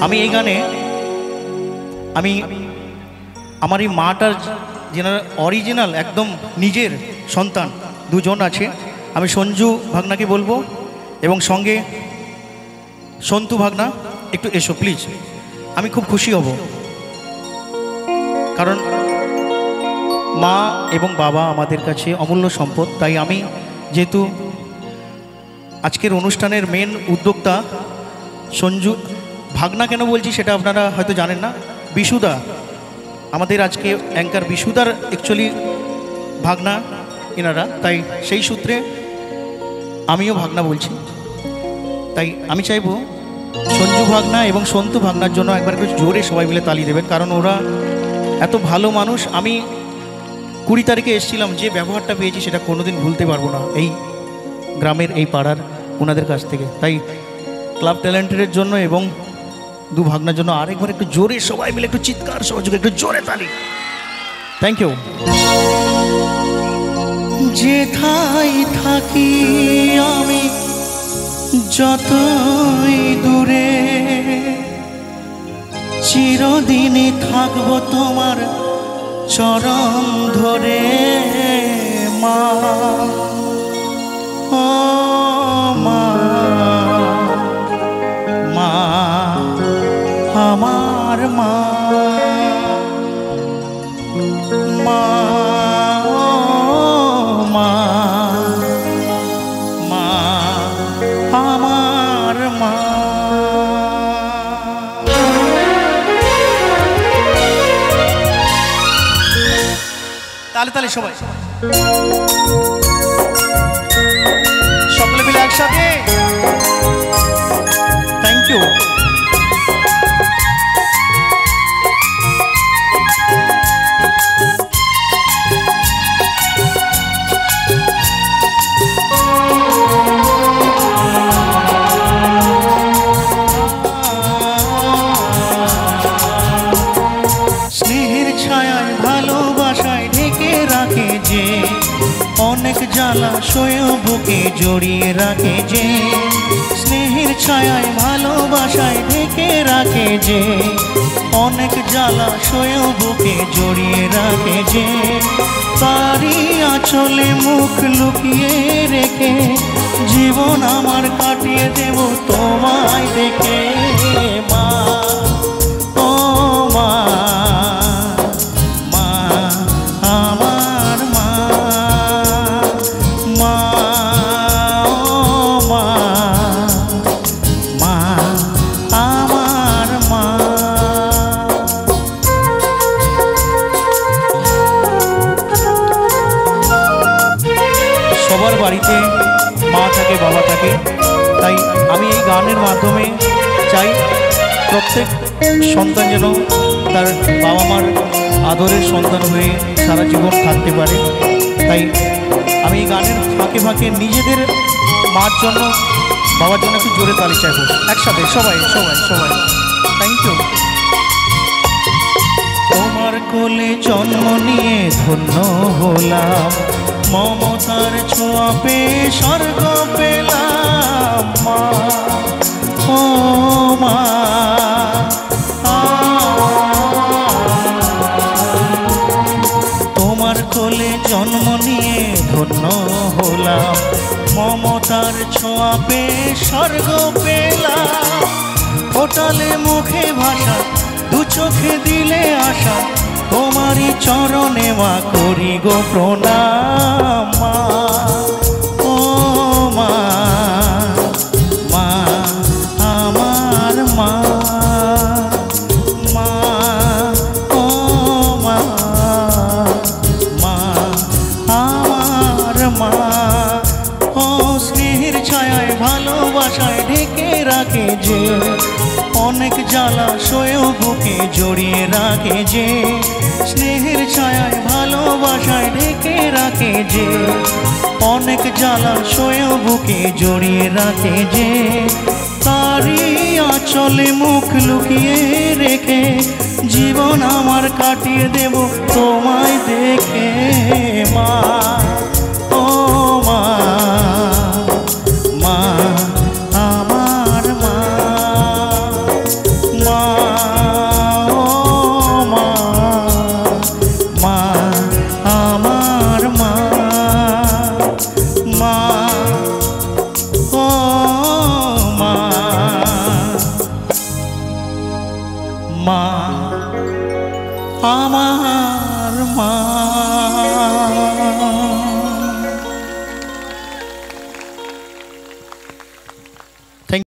আমি এই গানে আমি আমার এই মাটার যেনার অরিজিনাল একদম নিজের সন্তান দুজন আছে, আমি সঞ্জু ভাগনাকে বলবো এবং সঙ্গে সন্তু ভাগনা একটু এসো প্লিজ। আমি খুব খুশি হব, কারণ মা এবং বাবা আমাদের কাছে অমূল্য সম্পদ। তাই আমি যেহেতু আজকের অনুষ্ঠানের মেন উদ্যোক্তা সঞ্জু ভাগনা কেন বলছি সেটা আপনারা হয়তো জানেন না, বিশুদা আমাদের আজকে অ্যাঙ্কার বিশুদার অ্যাকচুয়ালি ভাগনা এনারা, তাই সেই সূত্রে আমিও ভাগনা বলছি। তাই আমি চাইবো সঞ্জু ভাগনা এবং সন্তু ভাগনার জন্য একবার একটু জোরে সবাই মিলে তালি দেবেন, কারণ ওরা এত ভালো মানুষ। আমি 20 তারিখে এসেছিলাম, যে ব্যবহারটা পেয়েছি সেটা কোনোদিন ভুলতে পারবো না এই গ্রামের এই পাড়ার ওনাদের কাছ থেকে। তাই ক্লাব ট্যালেন্টের জন্য এবং দু ভাগনার জন্য আরেকবার একটু জোরে সবাই মিলে একটু চিৎকার সহযোগে একটু জোরে তালি। Thank you. যেথায় থাকি আমি যতই দূরে, চিরদিনই থাকবো তোমার চরণ ধরে মা। ও মা, মা আমার মা, মা ও মা, মা আমার মা। তালে তালে সবাই সকলে মিলে একসাথে। Thank you. স্নেহের ছায়ায় ভালোবাসায় ঢেকে রাখে যে, অনেক জ্বালা সয়েও বুকে জড়িয়ে রাখে যে। স্নেহের ছায়ায় ভালোবাসায় ঢেকে রাখে যে, অনেক জ্বালা সয়েও বুকে জড়িয়ে রাখে যে। তারই আঁচলে মুখ লুকিয়ে রেখে জীবন আমার কাটিয়ে দেব তোমায় দেখে মা। ও মা, মা আমার মা, মা ও মা, মা আমার মা। সবার বাড়িতে মা থাকে, বাবা থাকে, তাই আমি এই গানের মাধ্যমে চাই প্রত্যেক সন্তান যেন তার বাবা মার আদরের সন্তান হয়ে সারা জীবন থাকতে পারে। তাই আমি এই গানের ফাঁকে ফাঁকে নিজেদের মার জন্য, বাবার জন্য একটু জোরে তালি চাইব একসাথে সবাই সবাই সবাই। Thank you. তোমার কোলে জন্ম নিয়ে ধন্য হলাম, মমতার ছোঁয়া পেয়ে স্বর্গ পেলাম মা। ও মা, তোমার কোলে জন্ম নিয়ে ধন্য হলাম, মমতার ছোঁয়া পেয়ে স্বর্গ পেলাম। ফোটালে মুখে ভাষা, দু চোখে দিলে আশা, তোমারই চরণে মা করি গো প্রণাম মা। ও মা, মা আমার মা, মা ও মা, মা আমার মা। ও স্নেহের ছায়ায় ভালোবাসায় ঢেকে রাখে যে, অনেক জ্বালা সয়েও বুকে জড়িয়ে রাখে যে। স্নেহের ছায়ায় ভালোবাসায় ঢেকে রাখে যে, অনেক জ্বালা সয়েও বুকে জড়িয়ে রাখে যে। তারই আঁচলে মুখ লুকিয়ে রেখে জীবন আমার কাটিয়ে দেব তোমায় দেখে মা।